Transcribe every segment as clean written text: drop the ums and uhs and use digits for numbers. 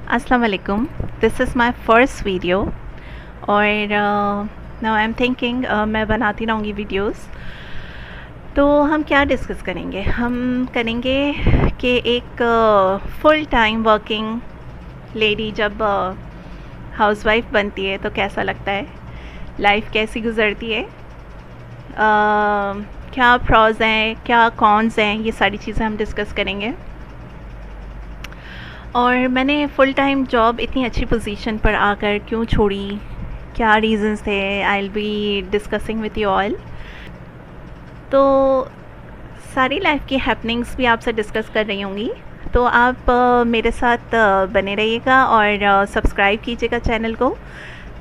अस्सलाम वालेकुम, this is my first video और नाउ आई एम थिंकिंग मैं बनाती रहूँगी वीडियोस। तो हम क्या डिस्कस करेंगे? हम करेंगे कि एक फुल टाइम वर्किंग लेडी जब हाउसवाइफ बनती है तो कैसा लगता है, लाइफ कैसी गुजरती है, क्या प्रॉज हैं, क्या कॉन्स हैं, ये सारी चीज़ें हम डिस्कस करेंगे। और मैंने फुल टाइम जॉब इतनी अच्छी पोजीशन पर आकर क्यों छोड़ी, क्या रीज़न्स थे, आई will be discussing with you all. तो सारी लाइफ की हैपनिंग्स भी आपसे डिस्कस कर रही होंगी, तो आप मेरे साथ बने रहिएगा और सब्सक्राइब कीजिएगा चैनल को,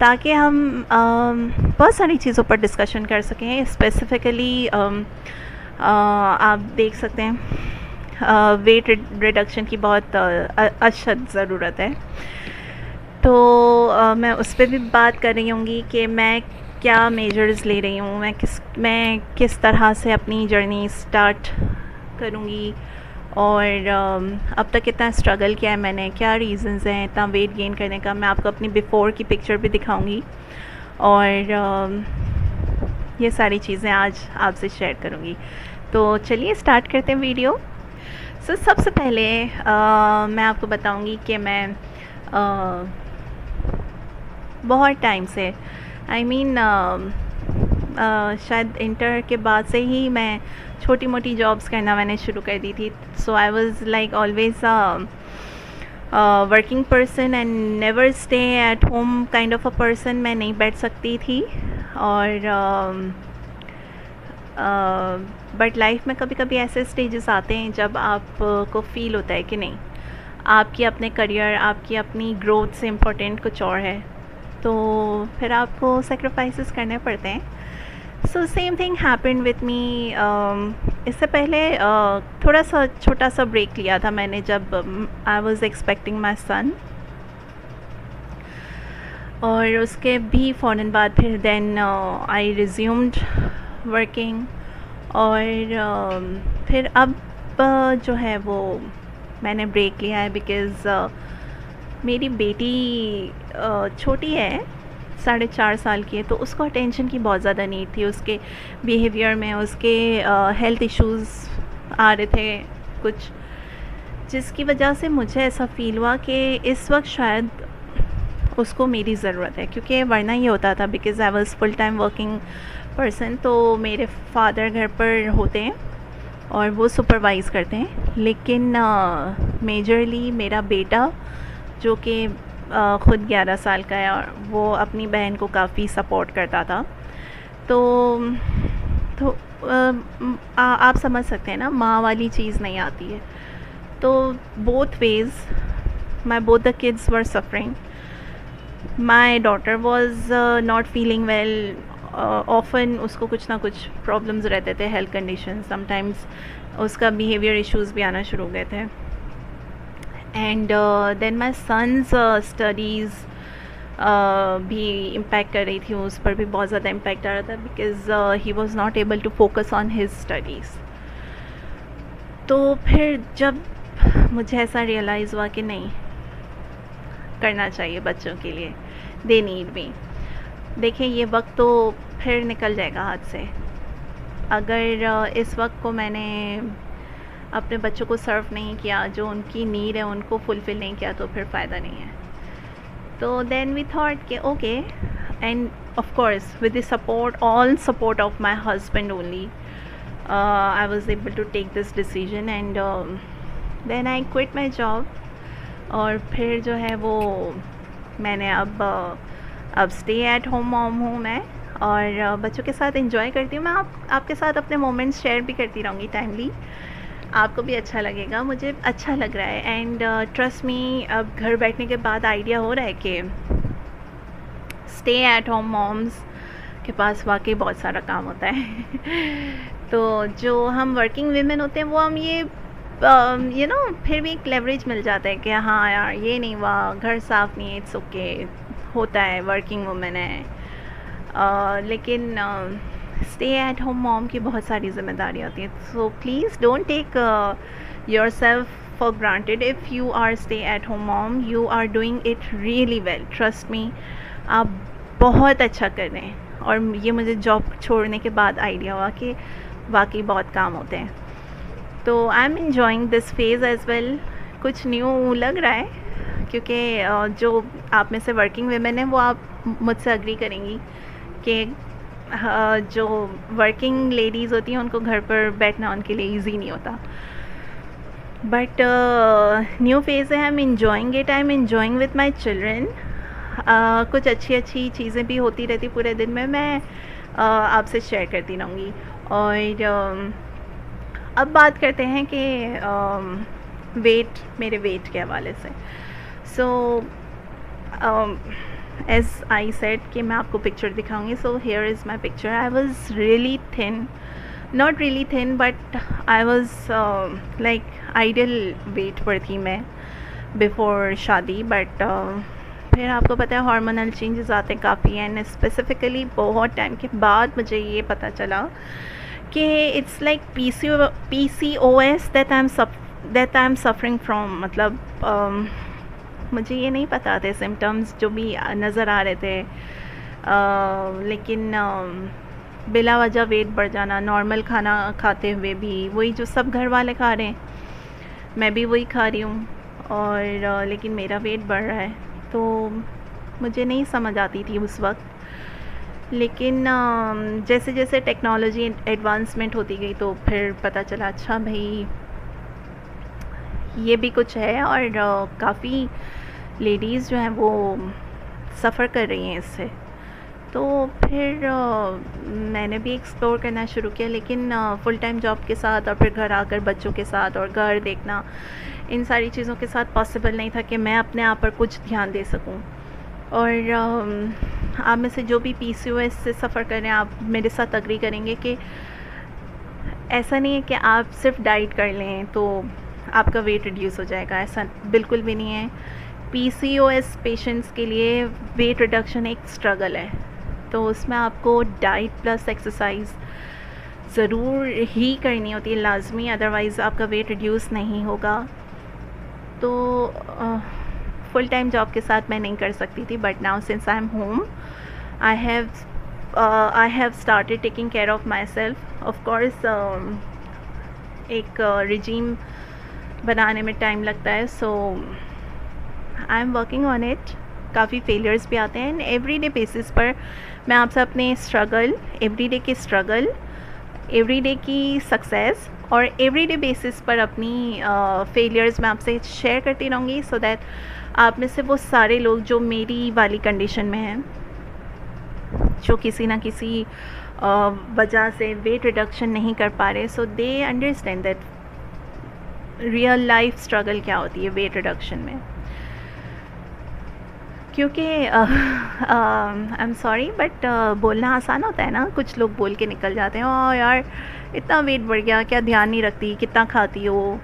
ताकि हम बहुत सारी चीज़ों पर डिस्कशन कर सकें। स्पेसिफ़िकली आप देख सकते हैं वेट रिडक्शन की बहुत अशद ज़रूरत है। तो मैं उस पर भी बात कर रही होंगी कि मैं क्या मेजर्स ले रही हूँ, मैं किस तरह से अपनी जर्नी स्टार्ट करूँगी और अब तक कितना स्ट्रगल किया है मैंने, क्या रीज़न्स हैं इतना वेट गेन करने का। मैं आपको अपनी बिफ़ोर की पिक्चर भी दिखाऊंगी और ये सारी चीज़ें आज आपसे शेयर करूँगी। तो चलिए स्टार्ट करते हैं वीडियो। सबसे पहले मैं आपको बताऊंगी कि मैं बहुत टाइम से शायद इंटर के बाद से ही मैं छोटी मोटी जॉब्स करना मैंने शुरू कर दी थी। So I was like always working person and never stay at home kind of a person. मैं नहीं बैठ सकती थी और बट लाइफ में कभी कभी ऐसे स्टेजेस आते हैं जब आपको फील होता है कि नहीं, आपकी अपने करियर, आपकी अपनी ग्रोथ से इम्पोर्टेंट कुछ और है, तो फिर आपको सेक्रीफाइसेस करने पड़ते हैं। So same thing happened with me. इससे पहले थोड़ा सा छोटा सा ब्रेक लिया था मैंने जब आई वॉज़ एक्सपेक्टिंग माई सन, और उसके भी फ़ौरन बाद फिर देन आई रिज्यूम्ड वर्किंग। और फिर अब जो है वो मैंने ब्रेक लिया है बिकॉज़ मेरी बेटी छोटी है, 4.5 साल की है, तो उसको अटेंशन की बहुत ज़्यादा नीड थी। उसके बिहेवियर में उसके हेल्थ इश्यूज़ आ रहे थे कुछ, जिसकी वजह से मुझे ऐसा फ़ील हुआ कि इस वक्त शायद उसको मेरी ज़रूरत है। क्योंकि वरना ये होता था because I was full time working person, तो मेरे फादर घर पर होते हैं और वो सुपरवाइज़ करते हैं, लेकिन मेजरली मेरा बेटा जो कि ख़ुद 11 साल का है और वो अपनी बहन को काफ़ी सपोर्ट करता था। तो आप समझ सकते हैं ना, माँ वाली चीज़ नहीं आती है। तो both ways my both the kids were suffering. My daughter was not feeling well, often उसको कुछ ना कुछ प्रॉब्लम्स रहते थे, हेल्थ कंडीशन, समटाइम्स उसका बिहेवियर इश्यूज़ भी आना शुरू हो गए थे। And then my sons studies भी इम्पैक्ट कर रही थी, उस पर भी बहुत ज़्यादा इम्पैक्ट आ रहा था because he was not able to focus on his studies. तो फिर जब मुझे ऐसा रियलाइज़ हुआ कि नहीं, करना चाहिए बच्चों के लिए, दे नीड मी। देखिए ये वक्त तो फिर निकल जाएगा हाथ से, अगर इस वक्त को मैंने अपने बच्चों को सर्व नहीं किया, जो उनकी नीड है उनको फुलफ़िल नहीं किया, तो फिर फ़ायदा नहीं है। तो देन वी थॉट कि okay, and of course with the support, all support of my husband only, I was able to take this decision and then I quit my job. और फिर जो है वो मैंने अब स्टे एट होम मॉम हूँ मैं, और बच्चों के साथ एंजॉय करती हूँ। मैं आपके साथ अपने मोमेंट्स शेयर भी करती रहूँगी टाइमली, आपको भी अच्छा लगेगा, मुझे अच्छा लग रहा है। एंड ट्रस्ट मी, अब घर बैठने के बाद आइडिया हो रहा है कि स्टे एट होम मॉम्स के पास वाकई बहुत सारा काम होता है। तो जो हम वर्किंग वीमेन होते हैं वो हम ये यू नो फिर भी एक लेवरेज मिल जाता है कि हाँ यार ये नहीं हुआ, घर साफ़ नहीं है, इट्स ओके, होता है, वर्किंग वुमेन है। लेकिन स्टे एट होम मॉम की बहुत सारी जिम्मेदारी होती है। So please don't take yourself for granted. If you are stay at home mom, you are doing it really well, trust me. आप बहुत अच्छा कर रहे हैं, और ये मुझे जॉब छोड़ने के बाद आइडिया हुआ कि वाकई बहुत काम होते हैं. तो I am enjoying this phase as well. कुछ न्यू लग रहा है क्योंकि जो आप में से वर्किंग वेमेन है वो आप मुझसे अग्री करेंगी कि जो वर्किंग लेडीज़ होती हैं उनको घर पर बैठना उनके लिए ईजी नहीं होता. बट न्यू फेज़ है, I am enjoying it, I am enjoying with my children. कुछ अच्छी अच्छी चीज़ें भी होती रहती पूरे दिन में, मैं आपसे शेयर करती रहूँगी. और अब बात करते हैं कि मेरे वेट के हवाले से. सो एज आई सेड कि मैं आपको पिक्चर दिखाऊंगी. So here is my picture. I was really thin, not really thin but I was like ideal weight पर थी मैं बिफोर शादी. बट फिर आपको पता है हार्मोनल चेंजेस आते हैं काफ़ी, एंड स्पेसिफ़िकली बहुत टाइम के बाद मुझे ये पता चला कि it's like PCOS that I am suffering from. मतलब मुझे ये नहीं पता थे सिम्टम्स जो भी नज़र आ रहे थे, लेकिन बिला वजह वेट बढ़ जाना, नॉर्मल खाना खाते हुए भी वही जो सब घर वाले खा रहे हैं मैं भी वही खा रही हूँ, और लेकिन मेरा वेट बढ़ रहा है. तो मुझे नहीं समझ आती थी उस वक्त, लेकिन जैसे जैसे टेक्नोलॉजी एडवांसमेंट होती गई तो फिर पता चला अच्छा भाई ये भी कुछ है, और काफ़ी लेडीज़ जो हैं वो सफ़र कर रही हैं इससे. तो फिर मैंने भी एक्सप्लोर करना शुरू किया, लेकिन फुल टाइम जॉब के साथ और फिर घर आकर बच्चों के साथ और घर देखना, इन सारी चीज़ों के साथ पॉसिबल नहीं था कि मैं अपने आप पर कुछ ध्यान दे सकूं. और आप में से जो भी PCOS से सफ़र कर रहे हैं आप मेरे साथ अग्री करेंगे कि ऐसा नहीं है कि आप सिर्फ डाइट कर लें तो आपका वेट रिड्यूस हो जाएगा, ऐसा बिल्कुल भी नहीं है. PCOS पेशेंट्स के लिए वेट रिडक्शन एक स्ट्रगल है, तो उसमें आपको डाइट प्लस एक्सरसाइज ज़रूर ही करनी होती है, लाजमी, अदरवाइज़ आपका वेट रिड्यूस नहीं होगा. तो फुल टाइम जॉब के साथ मैं नहीं कर सकती थी, but now since I am home I have started taking care of myself. Of course एक रिजीम बनाने में टाइम लगता है, so I am working on it. काफ़ी फेलियर्स भी आते हैं, एवरीडे बेसिस पर मैं आपसे अपने स्ट्रगल, एवरीडे के स्ट्रगल, एवरीडे की सक्सेस और एवरीडे बेसिस पर अपनी फेलियर्स मैं आपसे शेयर करती रहूँगी, सो दैट आप में से वो सारे लोग जो मेरी वाली कंडीशन में हैं, जो किसी ना किसी वजह से वेट रिडक्शन नहीं कर पा रहे, so they understand that real life struggle क्या होती है वेट रिडक्शन में. क्योंकि आई एम सॉरी बट बोलना आसान होता है ना, कुछ लोग बोल के निकल जाते हैं ओह यार इतना वेट बढ़ गया, क्या ध्यान नहीं रखती, कितना खाती हो,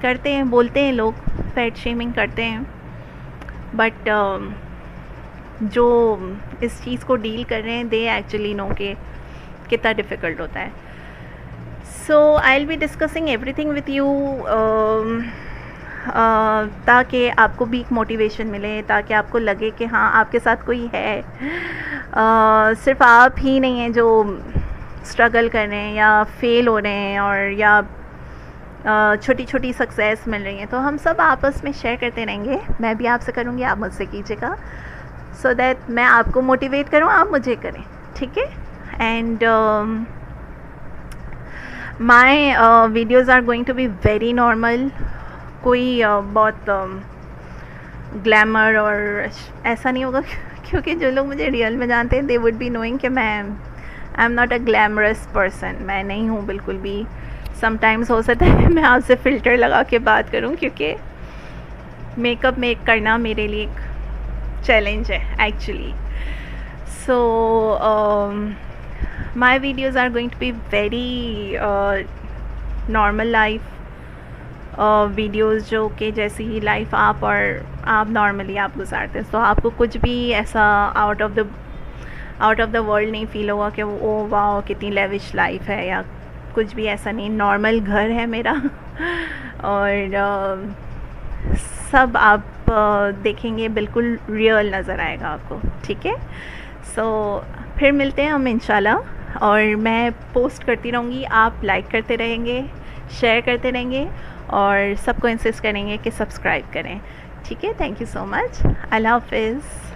करते हैं, बोलते हैं लोग, फैट शेमिंग करते हैं. बट जो इस चीज़ को डील कर रहे हैं दे एक्चुअली नो कि कितना डिफ़िकल्ट होता है. So I will be discussing everything with you ताकि आपको भी एक मोटिवेशन मिले, ताकि आपको लगे कि हाँ आपके साथ कोई है, सिर्फ आप ही नहीं हैं जो स्ट्रगल कर रहे हैं या फेल हो रहे हैं और या छोटी छोटी सक्सेस मिल रही हैं. तो हम सब आपस में शेयर करते रहेंगे, मैं भी आपसे करूँगी, आप मुझसे कीजिएगा, सो दैट मैं आपको मोटिवेट करूँ, आप मुझे करें, ठीक है. And my videos are going to be very normal. कोई बहुत ग्लैमर और ऐसा नहीं होगा क्योंकि जो लोग मुझे रियल में जानते हैं दे वुड बी नोइंग कि मैं I am not a glamorous person, मैं नहीं हूँ बिल्कुल भी. समटाइम्स हो सकता है मैं आपसे फ़िल्टर लगा के बात करूँ क्योंकि मेकअप करना मेरे लिए एक चैलेंज है actually. So my videos are going to be very normal life videos, जो कि जैसी ही लाइफ आप नॉर्मली आप गुजारते हैं, तो आपको कुछ भी ऐसा आउट ऑफ द वर्ल्ड नहीं फील होगा कि ओ वाह कितनी लेविश लाइफ है या कुछ भी ऐसा नहीं. नॉर्मल घर है मेरा और सब आप देखेंगे, बिल्कुल रियल नज़र आएगा आपको, ठीक है। सो फिर मिलते हैं हम इंशाल्लाह, और मैं पोस्ट करती रहूँगी, आप लाइक करते रहेंगे, शेयर करते रहेंगे, और सबको इंसिस्ट करेंगे कि सब्सक्राइब करें, ठीक है। Thank you so much. अल्लाह हाफ़िज़।